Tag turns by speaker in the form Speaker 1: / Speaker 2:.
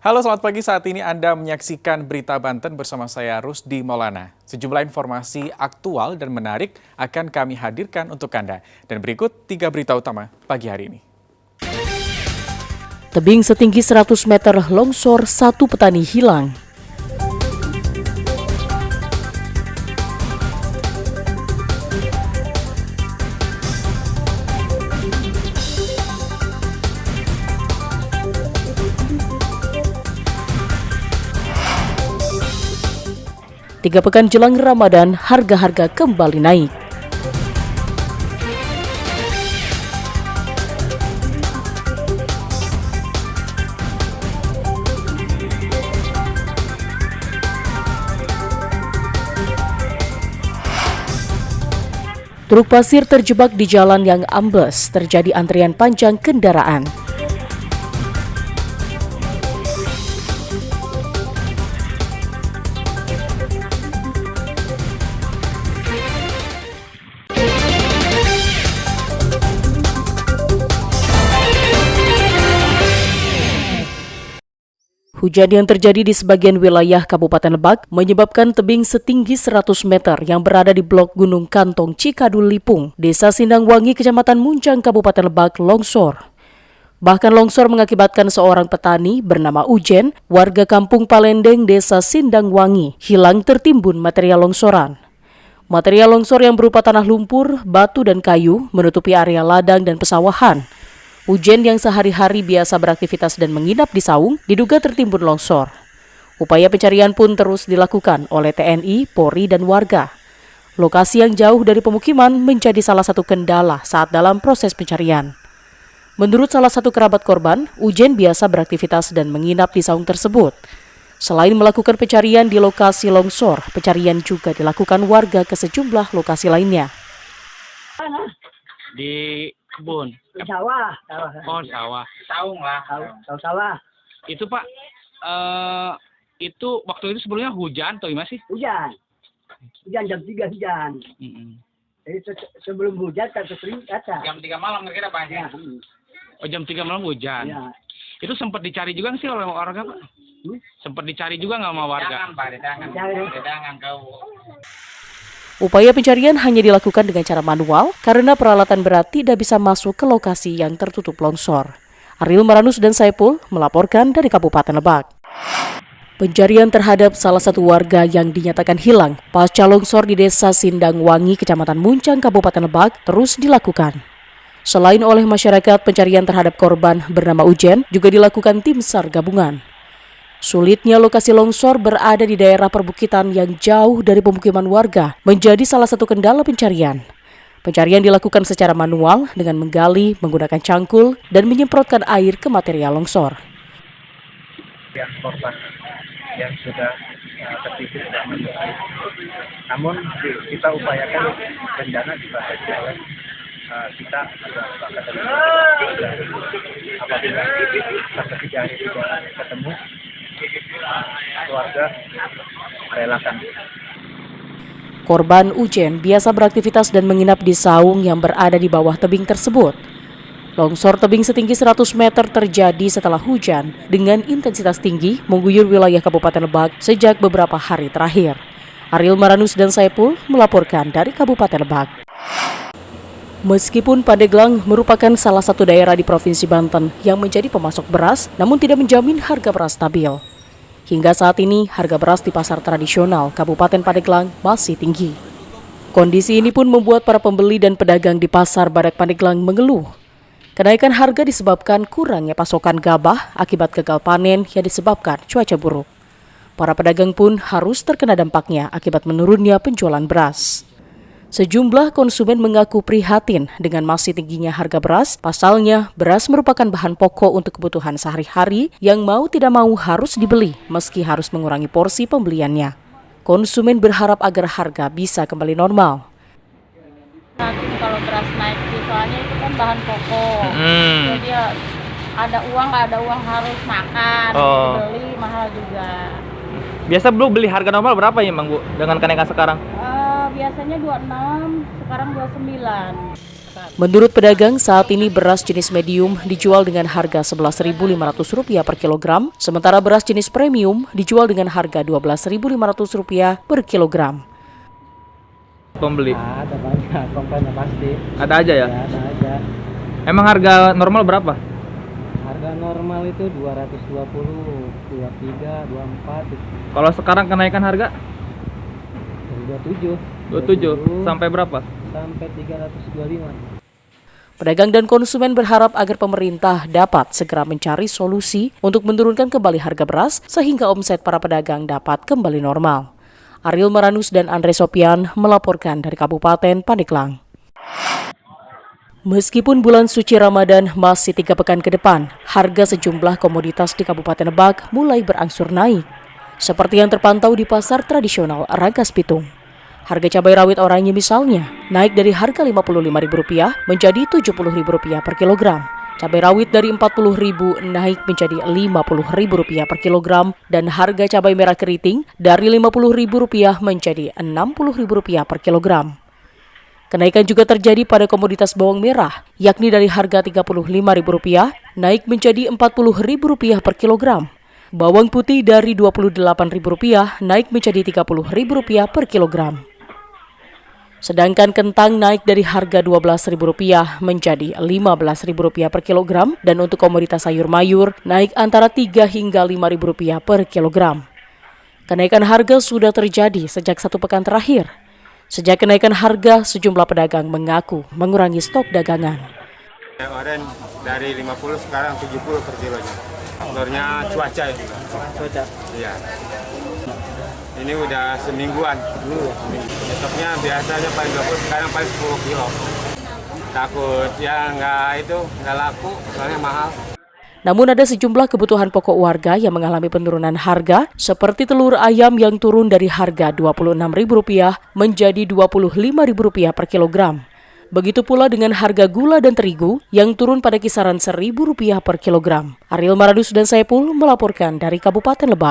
Speaker 1: Halo, selamat pagi. Saat ini Anda menyaksikan Berita Banten bersama saya Rusdi Maulana. Sejumlah informasi aktual dan menarik akan kami hadirkan untuk Anda. Dan berikut 3 berita utama pagi hari ini.
Speaker 2: Tebing setinggi 100 meter longsor, 1 petani hilang. Tiga pekan jelang Ramadan, harga-harga kembali naik. Truk pasir terjebak di jalan yang ambles, terjadi antrian panjang kendaraan. Hujan yang terjadi di sebagian wilayah Kabupaten Lebak menyebabkan tebing setinggi 100 meter yang berada di blok Gunung Kantong Cikadul Lipung, Desa Sindangwangi, Kecamatan Muncang, Kabupaten Lebak longsor. Bahkan longsor mengakibatkan seorang petani bernama Ujen, warga kampung Palendeng, Desa Sindangwangi, hilang tertimbun material longsoran. Material longsor yang berupa tanah lumpur, batu, dan kayu menutupi area ladang dan pesawahan. Ujen yang sehari-hari biasa beraktivitas dan menginap di saung diduga tertimbun longsor. Upaya pencarian pun terus dilakukan oleh TNI, Polri, dan warga. Lokasi yang jauh dari pemukiman menjadi salah satu kendala saat dalam proses pencarian. Menurut salah satu kerabat korban, Ujen biasa beraktivitas dan menginap di saung tersebut. Selain melakukan pencarian di lokasi longsor, pencarian juga dilakukan warga ke sejumlah lokasi lainnya.
Speaker 3: Di kebun.
Speaker 4: Di sawah.
Speaker 3: Oh, sawah. Saung lah.
Speaker 4: Sawah.
Speaker 3: Itu Pak, itu waktu itu sebelumnya hujan atau gimana sih?
Speaker 4: Hujan jam 3 hujan. Jadi sebelum hujan tak sering kata.
Speaker 3: Jam 3 malam kira-kira Pak?
Speaker 4: Ya.
Speaker 3: Oh, jam 3 malam hujan.
Speaker 4: Ya.
Speaker 3: Itu sempat dicari juga nggak sih oleh warga Pak? Sempat dicari juga nggak sama warga?
Speaker 4: Jangan kau.
Speaker 2: Upaya pencarian hanya dilakukan dengan cara manual karena peralatan berat tidak bisa masuk ke lokasi yang tertutup longsor. Ariel Maranus dan Saipul melaporkan dari Kabupaten Lebak. Pencarian terhadap salah satu warga yang dinyatakan hilang pasca longsor di Desa Sindangwangi, Kecamatan Muncang, Kabupaten Lebak terus dilakukan. Selain oleh masyarakat, pencarian terhadap korban bernama Ujen juga dilakukan tim SAR gabungan. Sulitnya lokasi longsor berada di daerah perbukitan yang jauh dari pemukiman warga menjadi salah satu kendala pencarian. Pencarian dilakukan secara manual dengan menggali, menggunakan cangkul, dan menyemprotkan air ke material longsor.
Speaker 5: Yang korban yang sudah tertimbun dan menyusui. Namun kita upayakan bencana dibatasi oleh kita sudah sepakat dengan apabila sampai 3 hari tidak ketemu, keluarga relakan.
Speaker 2: Korban Ujen biasa beraktivitas dan menginap di saung yang berada di bawah tebing tersebut. Longsor tebing setinggi 100 meter terjadi setelah hujan dengan intensitas tinggi mengguyur wilayah Kabupaten Lebak sejak beberapa hari terakhir. Ariel Maranus dan Saipul melaporkan dari Kabupaten Lebak. Meskipun Pandeglang merupakan salah satu daerah di Provinsi Banten yang menjadi pemasok beras, namun tidak menjamin harga beras stabil. Hingga saat ini, harga beras di pasar tradisional Kabupaten Pandeglang masih tinggi. Kondisi ini pun membuat para pembeli dan pedagang di pasar Badak Pandeglang mengeluh. Kenaikan harga disebabkan kurangnya pasokan gabah akibat gagal panen yang disebabkan cuaca buruk. Para pedagang pun harus terkena dampaknya akibat menurunnya penjualan beras. Sejumlah konsumen mengaku prihatin dengan masih tingginya harga beras. Pasalnya, beras merupakan bahan pokok untuk kebutuhan sehari-hari yang mau tidak mau harus dibeli meski harus mengurangi porsi pembeliannya. Konsumen berharap agar harga bisa kembali normal.
Speaker 6: Nanti kalau beras naik, soalnya itu kan bahan pokok. Jadi ya, ada uang nggak ada uang harus makan, beli mahal juga.
Speaker 7: Biasa Bu beli harga normal berapa ya Bang Bu dengan kenaikan sekarang?
Speaker 6: Biasanya 26, sekarang 29.
Speaker 2: Menurut pedagang, saat ini beras jenis medium dijual dengan harga Rp11.500 per kilogram, sementara beras jenis premium dijual dengan harga Rp12.500 per kilogram.
Speaker 7: Pembeli?
Speaker 5: Ada banyak, komplainnya pasti.
Speaker 7: Ada aja ya?
Speaker 5: Ya, ada aja.
Speaker 7: Emang harga normal berapa?
Speaker 5: Harga normal itu 220, 23, 24.
Speaker 7: Kalau sekarang kenaikan harga?
Speaker 5: Dari 27.
Speaker 7: 27 sampai berapa?
Speaker 5: Sampai 325.
Speaker 2: Pedagang dan konsumen berharap agar pemerintah dapat segera mencari solusi untuk menurunkan kembali harga beras sehingga omset para pedagang dapat kembali normal. Ariel Maranus dan Andre Sopian melaporkan dari Kabupaten Pandeglang. Meskipun bulan suci Ramadan masih 3 pekan ke depan, harga sejumlah komoditas di Kabupaten Lebak mulai berangsur naik. Seperti yang terpantau di pasar tradisional Rangkas Bitung. Harga cabai rawit oranye misalnya naik dari harga Rp55.000 menjadi Rp70.000 per kilogram. Cabai rawit dari Rp40.000 naik menjadi Rp50.000 per kilogram dan harga cabai merah keriting dari Rp50.000 menjadi Rp60.000 per kilogram. Kenaikan juga terjadi pada komoditas bawang merah, yakni dari harga Rp35.000 naik menjadi Rp40.000 per kilogram. Bawang putih dari Rp28.000 naik menjadi Rp30.000 per kilogram. Sedangkan kentang naik dari harga Rp12.000 menjadi Rp15.000 per kilogram dan untuk komoditas sayur mayur naik antara Rp3 hingga Rp5.000 per kilogram. Kenaikan harga sudah terjadi sejak 1 pekan terakhir. Sejak kenaikan harga, sejumlah pedagang mengaku mengurangi stok dagangan.
Speaker 8: Oren dari 50 sekarang 70 per kilonya. Faktornya cuaca ya.
Speaker 5: Cuaca.
Speaker 8: Iya. Ini udah semingguan. Stoknya biasanya paling 20, sekarang paling 10 kilo. Takut ya nggak laku, soalnya mahal.
Speaker 2: Namun ada sejumlah kebutuhan pokok warga yang mengalami penurunan harga, seperti telur ayam yang turun dari harga Rp26.000 menjadi Rp25.000 per kilogram. Begitu pula dengan harga gula dan terigu yang turun pada kisaran Rp1.000 per kilogram. Ariel Maradus dan Saipul melaporkan dari Kabupaten Lebak.